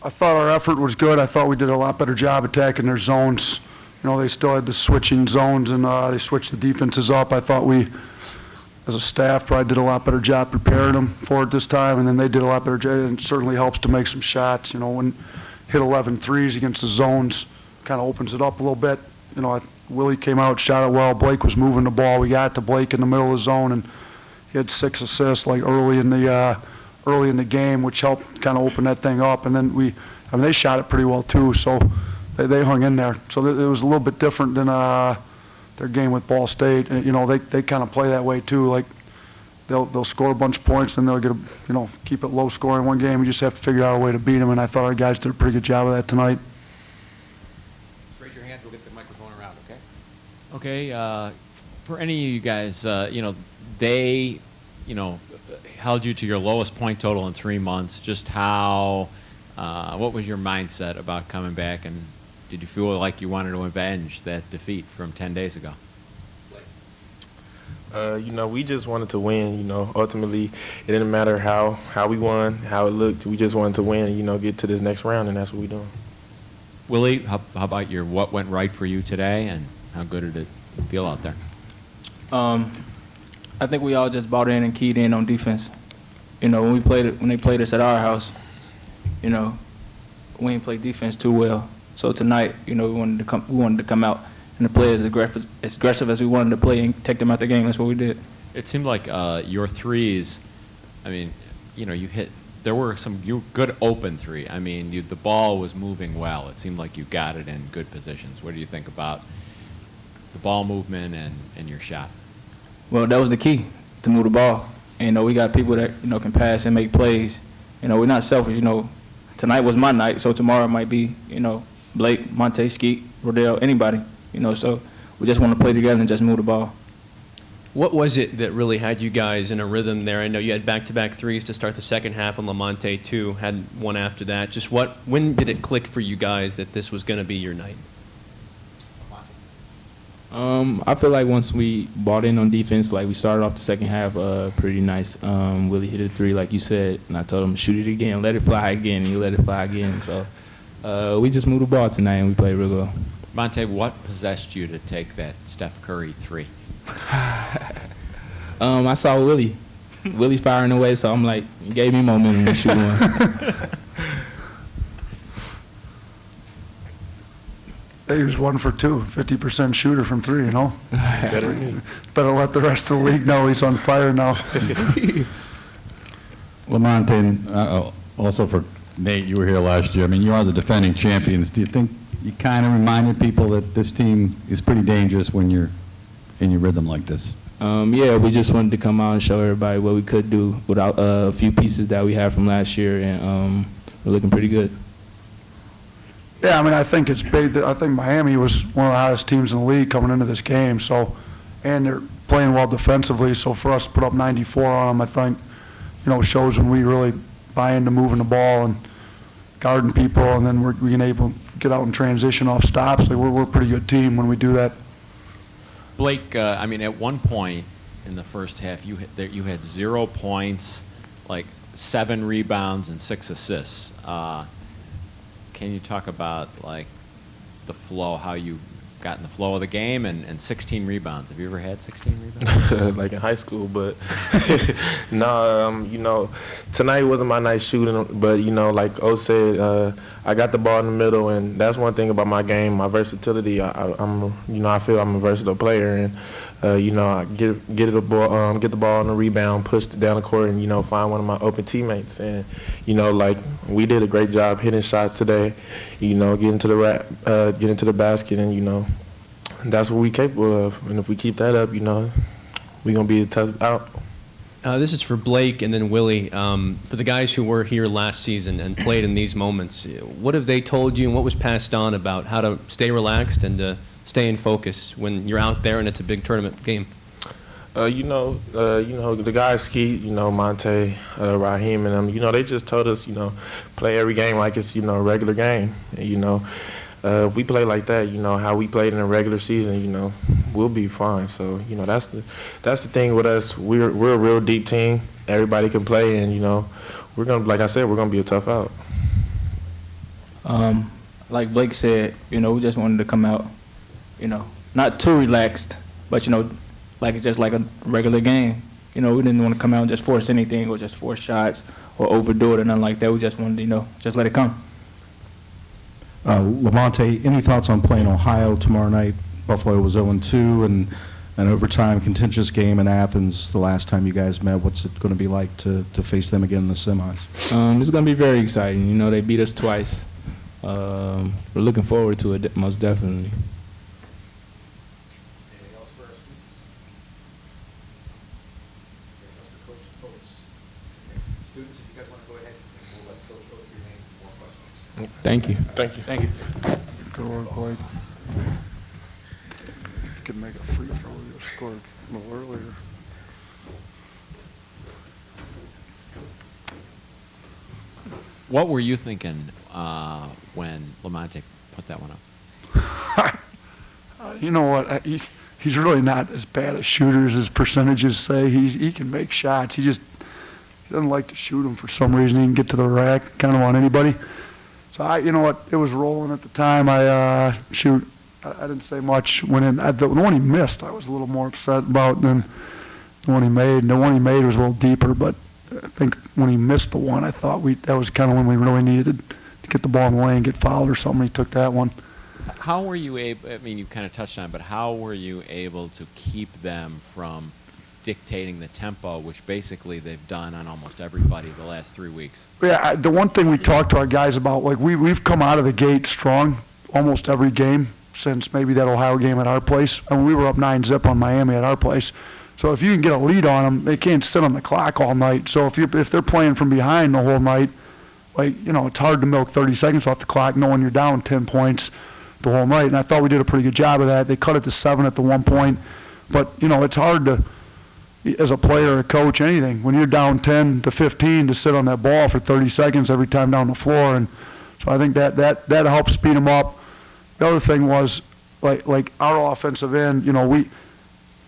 I thought our effort was good. I thought we did a lot better job attacking their zones. You know, they still had the switching zones, and they switched the defenses up. I thought we, as a staff, probably did a lot better job preparing them for it this time, and then they did a lot better job. And it certainly helps to make some shots. You know, when hit 11 threes against the zones, kind of opens it up a little bit. You know, Willie came out, shot it well. Blake was moving the ball. We got to Blake in the middle of the zone, and he had 6 assists like early in the game, which helped kind of open that thing up. And then they shot it pretty well too, so they hung in there. So it was a little bit different than their game with Ball State. And, you know, they kind of play that way too. Like they'll score a bunch of points, then they'll get keep it low scoring one game. We just have to figure out a way to beat them. And I thought our guys did a pretty good job of that tonight. Just raise your hands. We'll get the microphone around. Okay. Okay. For any of you guys, they, held you to your lowest point total in 3 months. Just what was your mindset about coming back, and did you feel like you wanted to avenge that defeat from 10 days ago? We just wanted to win. Ultimately, it didn't matter how we won, how it looked. We just wanted to win and, get to this next round, and that's what we're doing. Willie, how about what went right for you today, and how good did it feel out there? I think we all just bought in and keyed in on defense. When they played us at our house, we didn't play defense too well. So tonight, we wanted to come out and play as aggressive as we wanted to play and take them out the game. That's what we did. It seemed like your threes. I mean, you hit. There were some good open three. I mean, the ball was moving well. It seemed like you got it in good positions. What do you think about the ball movement and your shot? Well, that was the key, to move the ball. And, we got people that, can pass and make plays. We're not selfish. Tonight was my night, so tomorrow might be, Blake, Monte, Skeet, Rodell, anybody. So we just want to play together and just move the ball. What was it that really had you guys in a rhythm there? I know you had back-to-back threes to start the second half, and Lamonte, too, had one after that. Just when did it click for you guys that this was going to be your night? I feel like once we bought in on defense, like we started off the second half pretty nice. Willie hit a three, like you said, and I told him, shoot it again, let it fly again, and he let it fly again. So we just moved the ball tonight, and we played real well. Monte, what possessed you to take that Steph Curry three? I saw Willie firing away, so I'm like, it gave me momentum to shoot one. He was 1 for 2, 50% shooter from 3, Better let the rest of the league know he's on fire now. Lamonte, also for Nate, you were here last year. I mean, you are the defending champions. Do you think you kind of reminded people that this team is pretty dangerous when you're in your rhythm like this? Yeah, we just wanted to come out and show everybody what we could do without a few pieces that we had from last year, and we're looking pretty good. Yeah, I mean, I think it's big. I think Miami was one of the hottest teams in the league coming into this game. So, and they're playing well defensively. So for us to put up 94 on them, I think, shows when we really buy into moving the ball and guarding people, and then we're able to get out and transition off stops. Like we're a pretty good team when we do that. Blake, I mean, at one point in the first half, you had 0 points, like 7 rebounds and 6 assists. Can you talk about like the flow, how you got in the flow of the game, and 16 rebounds? Have you ever had 16 rebounds? Like in high school, but no, tonight wasn't my night shooting, but like O said, I got the ball in the middle, and that's one thing about my game, my versatility. I feel I'm a versatile player, and I get the ball on the rebound, push it down the court, and find one of my open teammates, and like we did a great job hitting shots today, getting to the basket, and that's what we're capable of, and if we keep that up, we're gonna be a tough out. This is for Blake and then Willie. For the guys who were here last season and played in these moments, what have they told you and what was passed on about how to stay relaxed and to stay in focus when you're out there and it's a big tournament game? The guys, Skeet, Monte, Raheem, and them, they just told us, play every game like it's, a regular game. If we play like that, how we played in a regular season, we'll be fine. So, that's the thing with us. We're a real deep team. Everybody can play, and we're gonna, like I said, we're gonna be a tough out. Like Blake said, you know, we just wanted to come out, you know, not too relaxed, but, you know, like it's just like a regular game. You know, we didn't want to come out and just force anything or just force shots or overdo it or nothing like that. We just wanted to, you know, just let it come. Lamonte, any thoughts on playing Ohio tomorrow night? Buffalo was 0-2 and an overtime contentious game in Athens the last time you guys met. What's it going to be like to face them again in the semis? It's going to be very exciting. You know, they beat us twice. We're looking forward to it, most definitely. Anything else for our students? Anything else for Coach Oates? Okay. Students, if you guys want to go ahead, and we'll let Coach Oates remain for more questions. Thank you. Thank you. Thank you. Good work, Blake. If you could make a free throw, you'll score a little earlier. What were you thinking when Lamonte put that one up? You know what? He's really not as bad a shooter as his percentages say. He can make shots. He doesn't like to shoot them for some reason. He can get to the rack kind of on anybody. So you know what? It was rolling at the time. I didn't say much when the one he missed, I was a little more upset about than the one he made. The one he made was a little deeper, but I think when he missed the one, I thought that was kind of when we really needed to get the ball in the lane, get fouled or something. He took that one. How were you able, I mean, you kind of touched on it, but how were you able to keep them from dictating the tempo, which basically they've done on almost everybody the last 3 weeks? Yeah, the one thing we talked to our guys about, like we've come out of the gate strong almost every game since maybe that Ohio game at our place. And we were up 9-0 on Miami at our place. So if you can get a lead on them, they can't sit on the clock all night. So if they're playing from behind the whole night, like, you know, it's hard to milk 30 seconds off the clock knowing you're down 10 points the whole night. And I thought we did a pretty good job of that. They cut it to 7 at the one point. But, you know, it's hard to, as a player, a coach, anything, when you're down 10 to 15 to sit on that ball for 30 seconds every time down the floor. And so I think that helps speed them up. The other thing was, like our offensive end, you know, we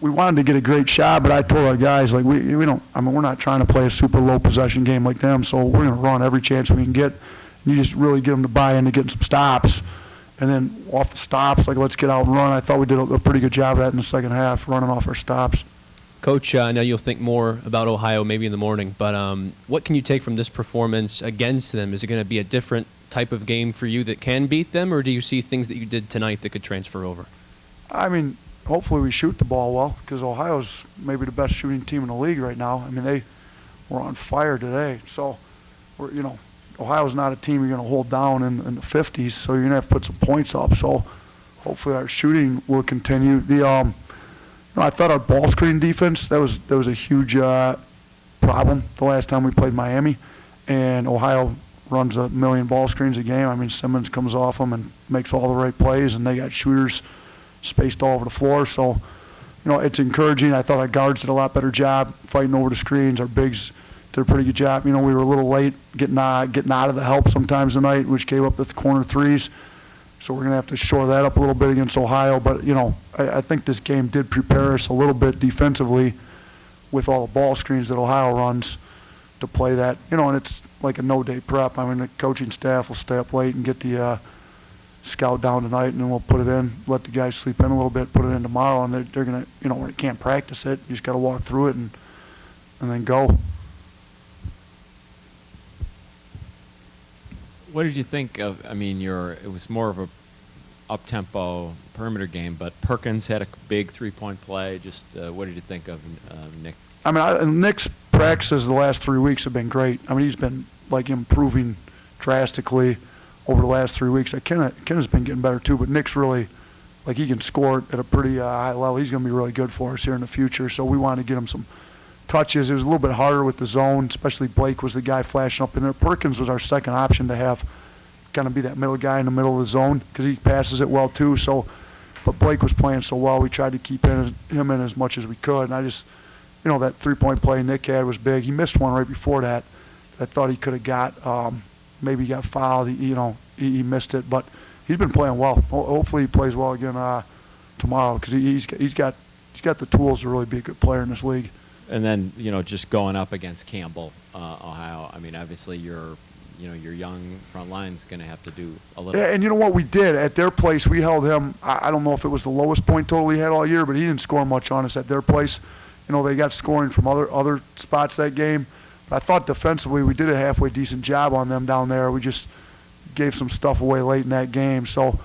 wanted to get a great shot, but I told our guys, like, we don't, I mean, we're not trying to play a super low possession game like them, so we're going to run every chance we can get. And you just really get them to buy into getting some stops. And then off the stops, like, let's get out and run. I thought we did a pretty good job of that in the second half, running off our stops. Coach, I know you'll think more about Ohio maybe in the morning, but what can you take from this performance against them? Is it going to be a different type of game for you that can beat them, or do you see things that you did tonight that could transfer over? I mean, hopefully we shoot the ball well, because Ohio's maybe the best shooting team in the league right now. I mean, they were on fire today. So, you know, Ohio's not a team you're going to hold down in the 50s, so you're going to have to put some points up. So hopefully our shooting will continue. You know, I thought our ball screen defense, that was a huge problem the last time we played Miami. And Ohio runs 1 million ball screens a game. I mean, Simmons comes off them and makes all the right plays, and they got shooters spaced all over the floor. So, you know, it's encouraging. I thought our guards did a lot better job fighting over the screens. Our bigs did a pretty good job. You know, we were a little late getting out of the help sometimes tonight, which gave up the corner threes. So we're going to have to shore that up a little bit against Ohio. But, you know, I think this game did prepare us a little bit defensively with all the ball screens that Ohio runs to play that. You know, and it's like a no-day prep. I mean, the coaching staff will stay up late and get the scout down tonight, and then we'll put it in, let the guys sleep in a little bit, put it in tomorrow, and they're going to, you know, when you can't practice it, you just got to walk through it and then go. What did you think of, I mean, it was more of a up-tempo perimeter game, but Perkins had a big three-point play. Just what did you think of Nick? I mean, Nick's practices the last 3 weeks have been great. I mean, he's been, like, improving drastically over the last 3 weeks. Kenna's been getting better, too, but Nick's really, like, he can score at a pretty high level. He's going to be really good for us here in the future, so we wanted to get him some touches. It was a little bit harder with the zone, especially Blake was the guy flashing up in there. Perkins was our second option to have kind of be that middle guy in the middle of the zone because he passes it well, too. So, but Blake was playing so well, we tried to keep him in as much as we could. And I just, you know, that three-point play Nick had was big. He missed one right before that. I thought he could have got, maybe he got fouled. He missed it, but he's been playing well. Hopefully he plays well again tomorrow because he's got the tools to really be a good player in this league. And then, you know, just going up against Campbell, Ohio. I mean, obviously your young front line's going to have to do a little. Yeah, and you know what we did at their place? We held him. I don't know if it was the lowest point total he had all year, but he didn't score much on us at their place. They got scoring from other spots that game. But I thought defensively we did a halfway decent job on them down there. We just gave some stuff away late in that game. So,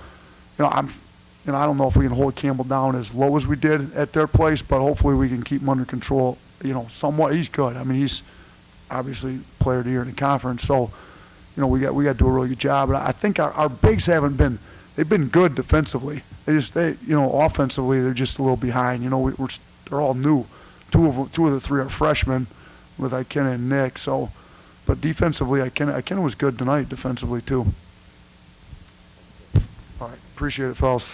I don't know if we can hold Campbell down as low as we did at their place, but hopefully we can keep him under control. Somewhat. He's good. I mean, he's obviously player of the year in the conference. So, we got to do a really good job. But I think our bigs they've been good defensively. Offensively they're just a little behind. They're all new. Two of the three are freshmen, with Ikenna and Nick. So, but defensively, Ikenna was good tonight defensively too. All right, appreciate it, fellas.